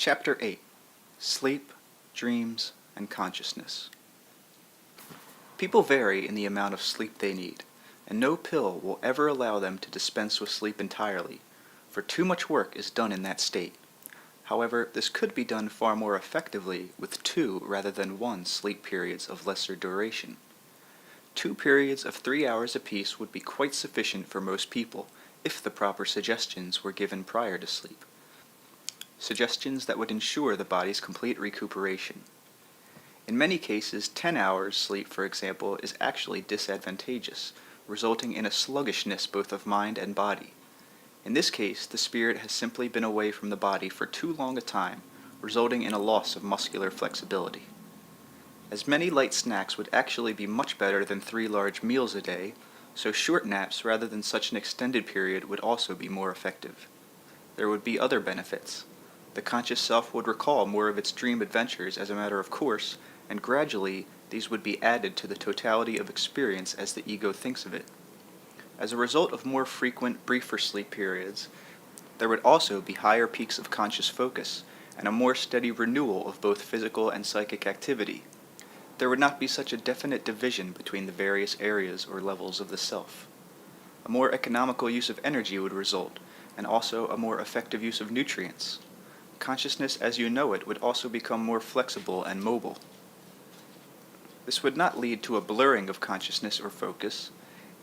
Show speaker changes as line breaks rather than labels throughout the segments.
Chapter 8: Sleep, Dreams, and Consciousness. People vary in the amount of sleep they need, and no pill will ever allow them to dispense with sleep entirely, for too much work is done in that state. However, this could be done far more effectively with 2 rather than 1 sleep periods of lesser duration. 2 periods of 3 hours apiece would be quite sufficient for most people if the proper suggestions were given prior to sleep. Suggestions that would ensure the body's complete recuperation. In many cases, 10 hours sleep, for example, is actually disadvantageous, resulting in a sluggishness both of mind and body. In this case, the spirit has simply been away from the body for too long a time, resulting in a loss of muscular flexibility. As many light snacks would actually be much better than 3 large meals a day, so short naps rather than such an extended period would also be more effective. There would be other benefits. The conscious self would recall more of its dream adventures as a matter of course, and gradually these would be added to the totality of experience as the ego thinks of it. As a result of more frequent, briefer sleep periods, there would also be higher peaks of conscious focus, and a more steady renewal of both physical and psychic activity. There would not be such a definite division between the various areas or levels of the self. A more economical use of energy would result, and also a more effective use of nutrients. Consciousness as you know it would also become more flexible and mobile. This would not lead to a blurring of consciousness or focus.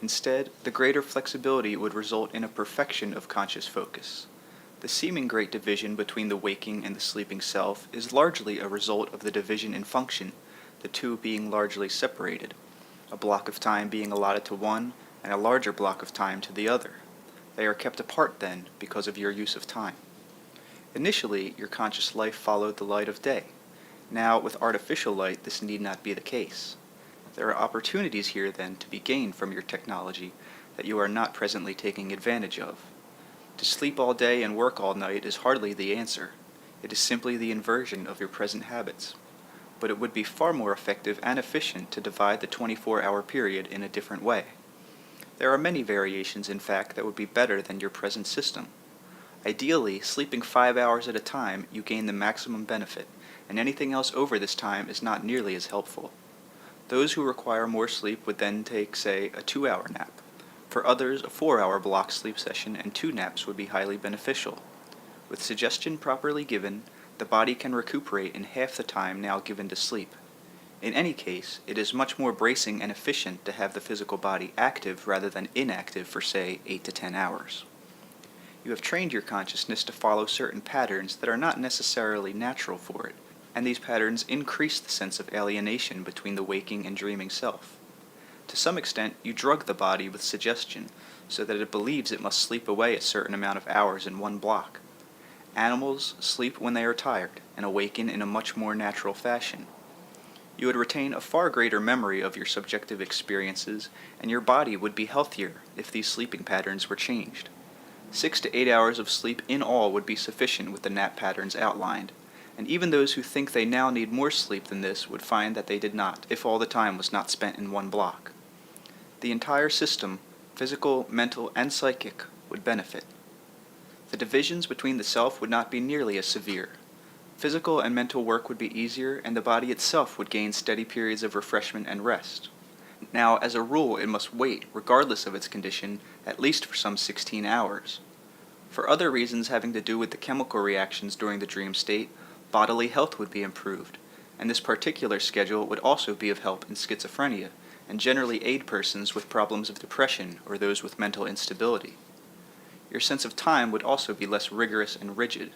Instead, the greater flexibility would result in a perfection of conscious focus. The seeming great division between the waking and the sleeping self is largely a result of the division in function, the two being largely separated, a block of time being allotted to one and a larger block of time to the other. They are kept apart then because of your use of time. Initially, your conscious life followed the light of day. Now, with artificial light, this need not be the case. There are opportunities here, then, to be gained from your technology that you are not presently taking advantage of. To sleep all day and work all night is hardly the answer. It is simply the inversion of your present habits. But it would be far more effective and efficient to divide the 24-hour period in a different way. There are many variations, in fact, that would be better than your present system. Ideally, sleeping 5 hours at a time, you gain the maximum benefit, and anything else over this time is not nearly as helpful. Those who require more sleep would then take, say, a 2-hour nap. For others, a 4-hour block sleep session and 2 naps would be highly beneficial. With suggestion properly given, the body can recuperate in half the time now given to sleep. In any case, it is much more bracing and efficient to have the physical body active rather than inactive for, say, 8 to 10 hours. You have trained your consciousness to follow certain patterns that are not necessarily natural for it, and these patterns increase the sense of alienation between the waking and dreaming self. To some extent, you drug the body with suggestion, so that it believes it must sleep away a certain amount of hours in one block. Animals sleep when they are tired, and awaken in a much more natural fashion. You would retain a far greater memory of your subjective experiences, and your body would be healthier if these sleeping patterns were changed. 6 to 8 hours of sleep in all would be sufficient with the nap patterns outlined, and even those who think they now need more sleep than this would find that they did not, if all the time was not spent in one block. The entire system, physical, mental, and psychic, would benefit. The divisions between the self would not be nearly as severe. Physical and mental work would be easier, and the body itself would gain steady periods of refreshment and rest. Now, as a rule, it must wait, regardless of its condition, at least for some 16 hours. For other reasons having to do with the chemical reactions during the dream state, bodily health would be improved, and this particular schedule would also be of help in schizophrenia, and generally aid persons with problems of depression or those with mental instability. Your sense of time would also be less rigorous and rigid.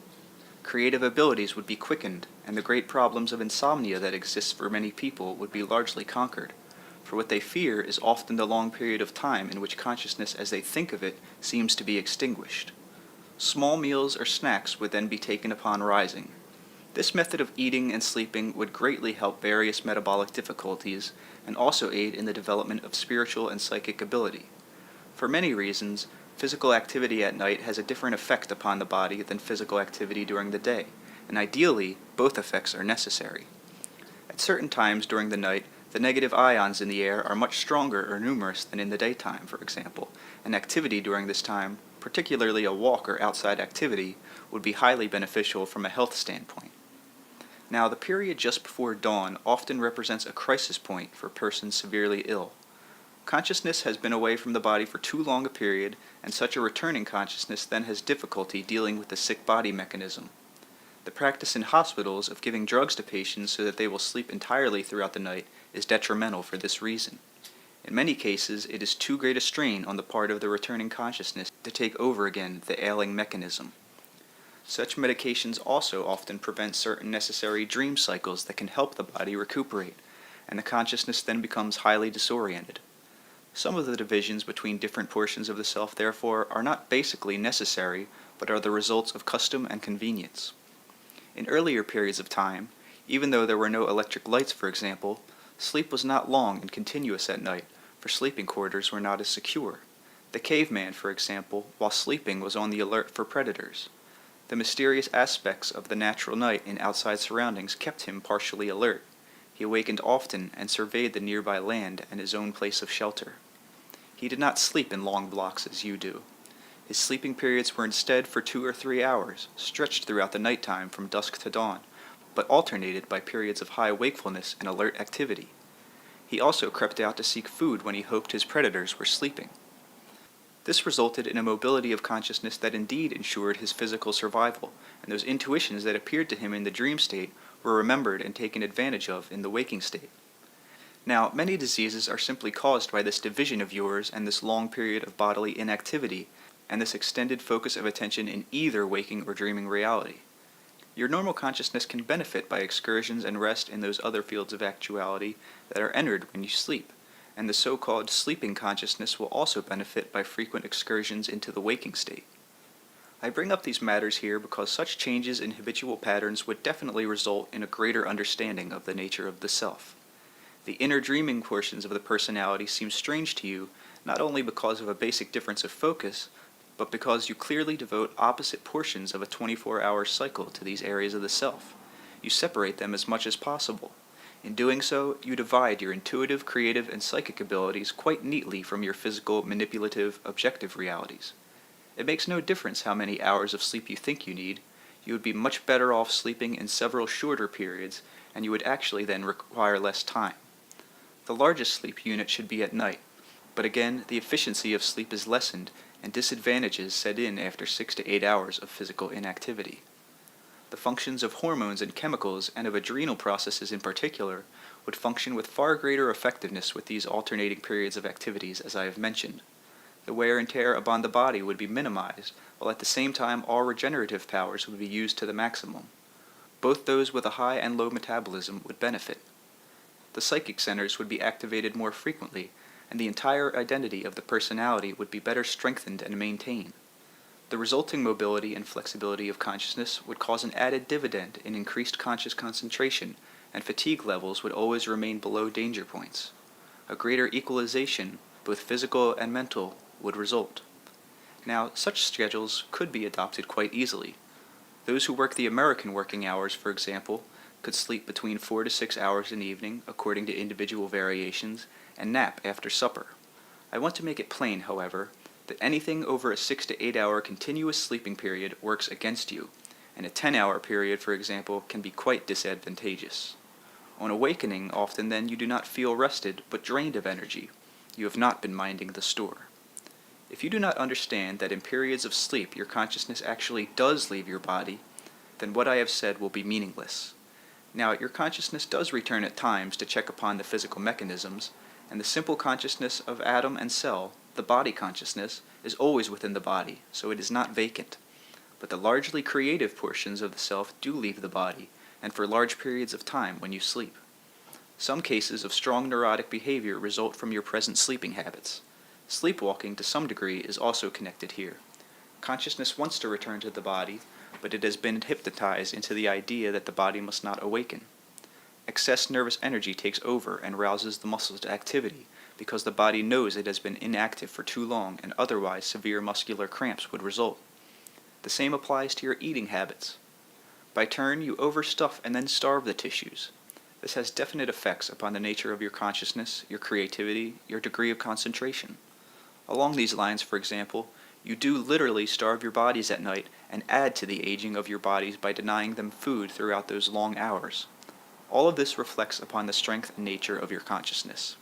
Creative abilities would be quickened, and the great problems of insomnia that exists for many people would be largely conquered. For what they fear is often the long period of time in which consciousness as they think of it seems to be extinguished. Small meals or snacks would then be taken upon rising. This method of eating and sleeping would greatly help various metabolic difficulties and also aid in the development of spiritual and psychic ability. For many reasons, physical activity at night has a different effect upon the body than physical activity during the day, and ideally, both effects are necessary. At certain times during the night, the negative ions in the air are much stronger or numerous than in the daytime, for example, and activity during this time particularly a walk or outside activity, would be highly beneficial from a health standpoint. Now, the period just before dawn often represents a crisis point for persons severely ill. Consciousness has been away from the body for too long a period, and such a returning consciousness then has difficulty dealing with the sick body mechanism. The practice in hospitals of giving drugs to patients so that they will sleep entirely throughout the night is detrimental for this reason. In many cases, it is too great a strain on the part of the returning consciousness to take over again the ailing mechanism. Such medications also often prevent certain necessary dream cycles that can help the body recuperate, and the consciousness then becomes highly disoriented. Some of the divisions between different portions of the self, therefore, are not basically necessary, but are the results of custom and convenience. In earlier periods of time, even though there were no electric lights, for example, sleep was not long and continuous at night, for sleeping quarters were not as secure. The caveman, for example, while sleeping was on the alert for predators. The mysterious aspects of the natural night in outside surroundings kept him partially alert. He awakened often and surveyed the nearby land and his own place of shelter. He did not sleep in long blocks as you do. His sleeping periods were instead for 2 or 3 hours, stretched throughout the nighttime from dusk to dawn, but alternated by periods of high wakefulness and alert activity. He also crept out to seek food when he hoped his predators were sleeping. This resulted in a mobility of consciousness that indeed ensured his physical survival, and those intuitions that appeared to him in the dream state were remembered and taken advantage of in the waking state. Now, many diseases are simply caused by this division of yours and this long period of bodily inactivity, and this extended focus of attention in either waking or dreaming reality. Your normal consciousness can benefit by excursions and rest in those other fields of actuality that are entered when you sleep, and the so-called sleeping consciousness will also benefit by frequent excursions into the waking state. I bring up these matters here because such changes in habitual patterns would definitely result in a greater understanding of the nature of the self. The inner dreaming portions of the personality seem strange to you, not only because of a basic difference of focus, but because you clearly devote opposite portions of a 24-hour cycle to these areas of the self. You separate them as much as possible. In doing so, you divide your intuitive, creative, and psychic abilities quite neatly from your physical, manipulative, objective realities. It makes no difference how many hours of sleep you think you need. You would be much better off sleeping in several shorter periods, and you would actually then require less time. The largest sleep unit should be at night, but again, the efficiency of sleep is lessened, and disadvantages set in after 6 to 8 hours of physical inactivity. The functions of hormones and chemicals, and of adrenal processes in particular, would function with far greater effectiveness with these alternating periods of activities as I have mentioned. The wear and tear upon the body would be minimized, while at the same time all regenerative powers would be used to the maximum. Both those with a high and low metabolism would benefit. The psychic centers would be activated more frequently, and the entire identity of the personality would be better strengthened and maintained. The resulting mobility and flexibility of consciousness would cause an added dividend in increased conscious concentration, and fatigue levels would always remain below danger points. A greater equalization, both physical and mental, would result. Now, such schedules could be adopted quite easily. Those who work the American working hours, for example, could sleep between 4 to 6 hours an evening, according to individual variations, and nap after supper. I want to make it plain, however, that anything over a 6 to 8 hour continuous sleeping period works against you, and a 10-hour period, for example, can be quite disadvantageous. On awakening, often then you do not feel rested, but drained of energy. You have not been minding the store. If you do not understand that in periods of sleep your consciousness actually does leave your body, then what I have said will be meaningless. Now, your consciousness does return at times to check upon the physical mechanisms, and the simple consciousness of atom and cell, the body consciousness, is always within the body, so it is not vacant. But the largely creative portions of the self do leave the body, and for large periods of time when you sleep. Some cases of strong neurotic behavior result from your present sleeping habits. Sleepwalking, to some degree, is also connected here. Consciousness wants to return to the body, but it has been hypnotized into the idea that the body must not awaken. Excess nervous energy takes over and rouses the muscles to activity, because the body knows it has been inactive for too long, and otherwise severe muscular cramps would result. The same applies to your eating habits. By turn, you overstuff and then starve the tissues. This has definite effects upon the nature of your consciousness, your creativity, your degree of concentration. Along these lines, for example, You do literally starve your bodies at night and add to the aging of your bodies by denying them food throughout those long hours. All of this reflects upon the strength and nature of your consciousness.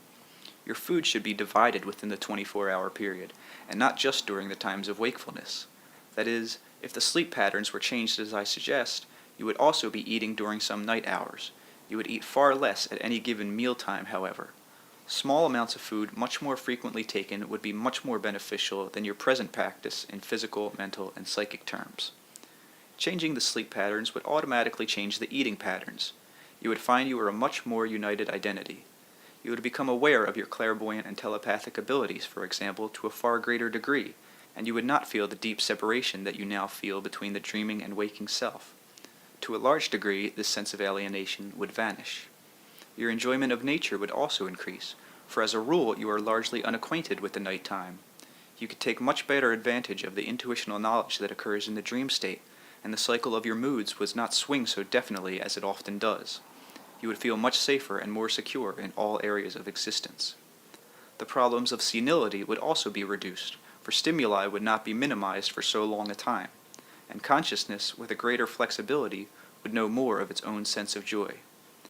Your food should be divided within the 24-hour period, and not just during the times of wakefulness. That is, if the sleep patterns were changed as I suggest, you would also be eating during some night hours. You would eat far less at any given mealtime, however. Small amounts of food much more frequently taken would be much more beneficial than your present practice in physical, mental, and psychic terms. Changing the sleep patterns would automatically change the eating patterns. You would find you were a much more united identity. You would become aware of your clairvoyant and telepathic abilities, for example, to a far greater degree, and you would not feel the deep separation that you now feel between the dreaming and waking self. To a large degree, this sense of alienation would vanish. Your enjoyment of nature would also increase, for as a rule you are largely unacquainted with the night time. You could take much better advantage of the intuitional knowledge that occurs in the dream state, and the cycle of your moods would not swing so definitely as it often does. You would feel much safer and more secure in all areas of existence. The problems of senility would also be reduced, for stimuli would not be minimized for so long a time, and consciousness, with a greater flexibility, would know more of its own sense of joy.